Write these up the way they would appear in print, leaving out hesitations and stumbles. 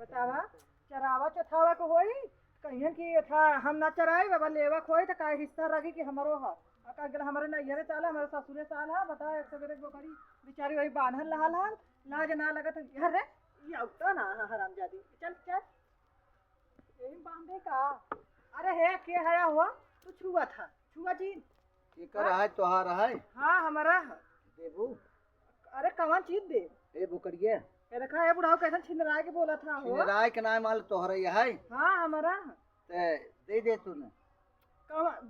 बतावा चरावा चथावा को होई कहियन कि था हम ना चराई बाबा लेवा खोई तो का हिस्सा रही कि हमरो ह का गल हमारे नैहरे साल है हमारे ससुरे साल है बता एक सवेरे बकरी बेचारी वही बांधल लाल हाल लाज ना लगत यार रे ये औता ना हरामजादी चल चल यही बांधे का अरे है के हया हुआ तू छुआ था छुआ जी केकर है तोहार है हाँ हमारा देबू अरे कौन चीज दे ए बुकरिए ये देखा है बुढ़ाओ कैसा छिनराय के बोला था हो राय के नाम माल तोहर है हाँ हमारा ते दे तूने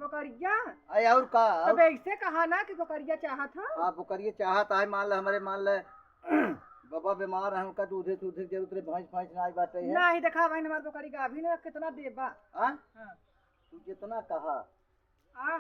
बकरिया अय और का अब ऐसे कहा ना कि बकरिया चाहा था हाँ बुकरिए चाहत है मान ले हमारे मान ले बाबा बीमार है उनका दूधे दूधे जरूरत रे भैंस भैंस ना बाटे है नहीं देखा भाई हमारे बकरी का अभी ना कितना देबा हां हाँ तू जितना कहा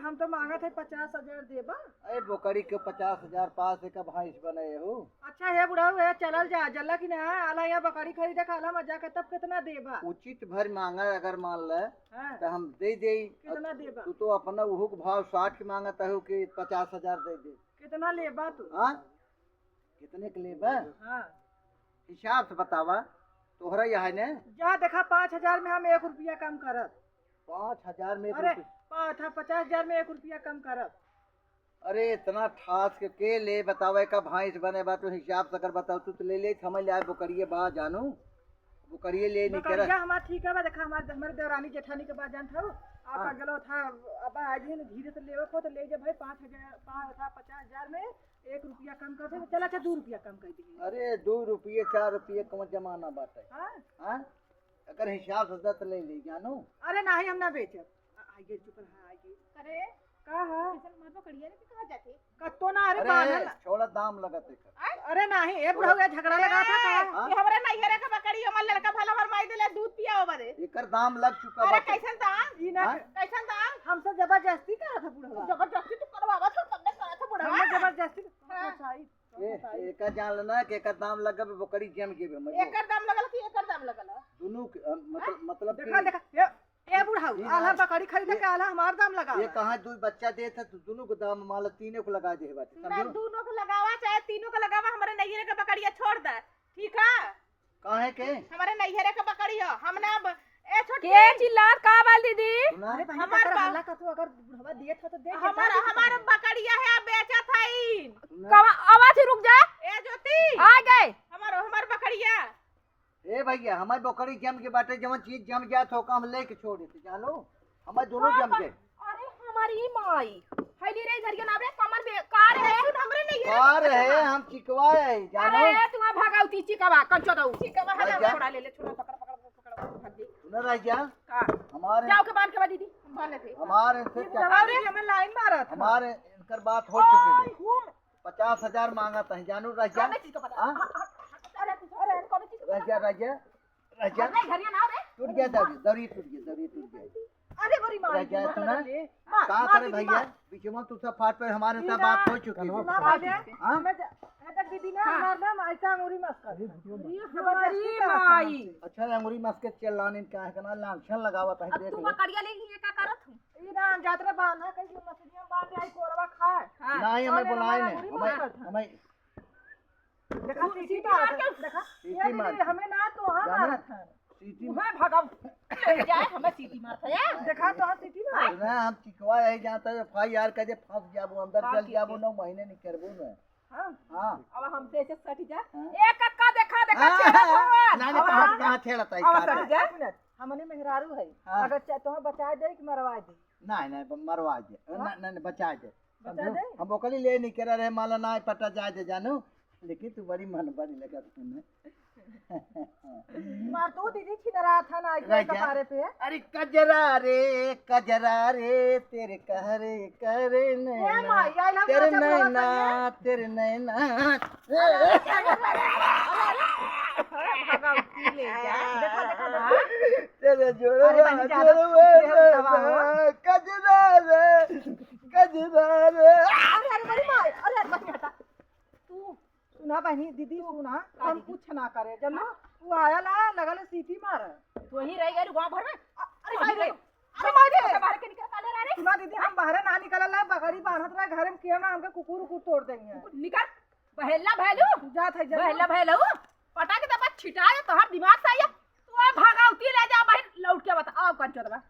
हम तो मांगा थे 50,000 देबा अरे बुकरी के 50,000 पास एक भैंस बने हो अच्छा है बुढ़ाऊ है चलल जा जल्ला की ना आला यहाँ बकरी खरीदे खाला मजा के तब कितना देबा उचित भर मांगा अगर मान ले हाँ तो हम दे कितना देबा तू तो अपना उहु के भाव 60 के मांगता हो कि 50,000 दे कितना लेबा तू हाँ कितने के लेबा हाँ हिसाब से बतावा तोहरा यहाँ ने जा देखा 5,000 में हम 1 रुपया कम करब 5,000 में अरे 50,000 में 1 रुपया कम करब अरे इतना ठास के ले बतावे का भैंस बने बा तो हिसाब से अगर बताओ तू तो ले समझ ले बुकरिए बा जानू बुकरिए ले नहीं कर बकरिया हमार ठीक है बा देखा हमारे देवरानी जेठानी के बाद जानत हो आपका गलो था अब आज ही धीरे से लेवे को तो ले जा भाई 50,000 में 1 रुपया कम कर दे चला 2 रुपया कम कर दी अरे 2 रुपये 4 रुपये कम जमाना बाटे हाँ हाँ अगर हिसाब से दत ले जानू अरे नहीं हम ना बेचब आइए चुप रहा आइए अरे का है मत पकड़िए ना कि कहाँ जाते कत्तो ना अरे अरे बांधल छोड़ा दाम लगत है अरे नहीं ए बुढ़ा हुआ झगड़ा लगा था का ये हमरा नैहरे का बकरी हमर लड़का भला हमर माई देले दूध पिया बरे एकर दाम लग चुका अरे बाटे कैसन दाम ई ना हाँ? कैसन दाम हमसे जबरदस्ती करा था बुढ़वा जबरदस्ती तू करवावा तो तन्ने करा था बुढ़वा हमने जबरदस्ती हाँ। सही एका जान लेना कि एकर दाम लगब बुकरी जम के भी एकर दाम लगल कि एकर दाम लगल दोनों मतलब देखा देखा ए बुढ़ाऊ आला बकरी खरीदे के आला हमार दाम लगा ये कहाँ दो बच्चा दे था तो दोनों को दाम मान लो तीनों को लगा दे बाटे ना समझो दोनों को लगावा चाहे तीनों को लगावा हमारे नैहरे का बकरिया छोड़ दे ठीक है काहे के हमारे नैहरे का बकरी हो हम ना ए छोटी के चिल्लात का बाल दीदी सुना अरे बहन हमार का हल्ला का तू अगर बुढ़वा दिए था तो दे हमारा बकरिया है बेचा था इन सुना आवाज रुक जा ए ज्योति आ गए हमार बकरिया ए भैया हमारी बकरी जम के बाटे जवन चीज जम गया तो हम लेके छोड़ देते जानो हमारे दोनों जम गए अरे हमारी माई हैली रे झरिया ना रे कमर पे कार है हमरे नहीं कार है हम चिकवाए है जानो अरे तुम्हारा भागाऊ तीची का बा कंचो दऊ चिकवा है राजा? छोड़ा ले छोड़ा पकड़ भाग गई सुना रह जा का हमारे जाओ के बांध के बा दीदी बाले थे हमारे इनसे अरे हमें लाइन मारा था हमारे इनकर बात हो चुकी है 50,000 मांगा था जानू रह जा चीज को पता हाँ? अरे कौन चीज रह जा रह जा रह जा नहीं झरिया ना रे टूट गया दरी टूट गया अरे गोरी मार रह जा सुना का करे भैया बीच में तू सब फाट पे हमारे साथ बात हो चुकी है ना बाजे हाँ? हमें तक दीदी ना हमार नाम ऐसा अंगूरी मस्कर हमारी माई अच्छा अंगूरी मस्के चलाने का है ना लांछन लगावत है अब देख तू ले बकरिया ले ये का करत हूं ई ना जात्रा बांधा कैसे मछलियां बांध आई कोरवा खाए नहीं हमें बुलाए ने हमारे हमें हमें देखा सीटी मार देखा सीटी ये मार दीदी हमें ना तो हां मारा था सीटी मैं भागाऊ ले जाए हमें सीटी मारता है देखा तो हां सीटी मार ना हम चिकवा है जाता है FIR कहे फंस जाबो अंदर चल जाबो 9 महीने नहीं करबो ना हां हां अब हमसे ऐसे सट जा हाँ। एक अक्का देखा छेड़ा नहीं नहीं कहां छेड़ता है अब सट जा मिनट हमने मेहरारू है हाँ। अगर तुम्हें बचा दे कि मरवा दे नहीं मरवा दे नहीं बचा दे बचा दे हम ओकली ले नहीं कर रहे माला ना पता जाए दे जानू लेकिन तू बड़ी मन बड़ी लगा सुनने मार तो दीदी छिनरा था ना रह आई जा। कपारे पे अरे कजरा रे तेरे कहरे करे ए नैना माई आई लव तेरे नैना तेरे नैना भागाऊ की ले जा देखा तेरे जोड़ो अरे बहन ज्यादा कजरा रे अरे बड़ी माई अरे बस हटा तू सुना बहनी दीदी सुना हम कुछ ना करे जब ना तू आया ला लगल सीटी मार तू ही रह गई गांव भर में अरे भाई रे अरे भाई रे बाहर के निकल काले रे सुना दीदी हम बाहर ना निकल ला बकरी बांधत रहा घर में किया ना हमके कुकुर उकुर तोड़ देंगे निकल बहेला भैलू जा था जा बहेला भैलू पटा के दबा छिटा तो हर दिमाग से आया भगावती ले जा बहन लौट के बता आओ कौन चोदवा